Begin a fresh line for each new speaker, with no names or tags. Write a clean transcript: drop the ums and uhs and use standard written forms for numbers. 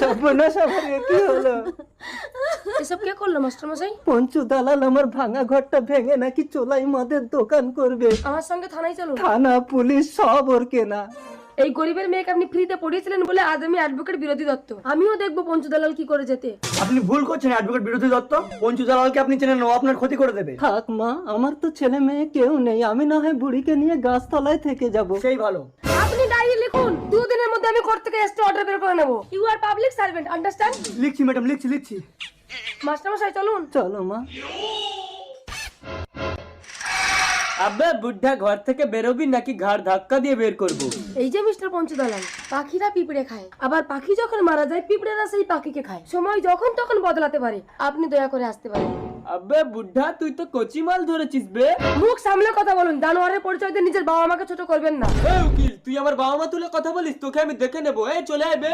সর্বনাশ, আমার এ কি হলো?
এসব কে করলো মাস্টার মশাই?
পঞ্চু দালাল আমার ভাঙা ঘরটা ভেঙে নাকি চোলাই মদের দোকান করবে।
আমার সঙ্গে থানায় চলুন।
থানা পুলিশ সব ওর কেনা।
এই গরিবের মেয়েকে আপনি ফ্রিতে পড়িয়েছিলেন বলে আজ আমি অ্যাডভোকেট বিরোধী দত্ত। আমিও দেখবো পঞ্চু দালাল কি করে যেতে।
আপনি ভুল করছেন অ্যাডভোকেট বিরোধী দত্ত। পঞ্চু দালালকে আপনি চেনেন না, ও আপনার ক্ষতি করে দেবে।
থাক মা, আমার তো ছেলে মেয়ে কেউ নেই, আমি না হয় বুড়িকে নিয়ে গাছতলায় থেকে যাব।
সেই ভালো।
আপনি ডায়েরি লিখুন, 2 দিনের মধ্যে আমি কোর্ট থেকে এসে অর্ডার বের করে নেব। You are public servant, understand?
লিখছি ম্যাডাম, লিখছি।
মাস্টার মশাই চলুন।
চলো মা।
আব্বে বুদ্ধা ঘর থেকে বেরোবি নাকি ঘাড় ধাক্কা দিয়ে বের করবো?
এই যে মিস্টার পঞ্চু দালাল, পাখিরা পিঁপড়ে খায়, আবার পাখি যখন মারা যায় পিঁপড়েরা সেই পাখিকে খায়। সময় যখন তখন বদলাতে পারে, আপনি দয়া করে আসতে পারেন।
আব্বে বুদ্ধা তুই তো কচি মাল ধরেছিস বে।
মুখ সামলে কথা বলুন, জানোয়ারের পরিচয় দিয়ে নিজের বাবা মাকে ছোট করবেন না।
এই উকিল, তুই আমার বাবা মা তুলে কথা বলিস, তোকে আমি দেখে নেবো। এই চলে আয় বে।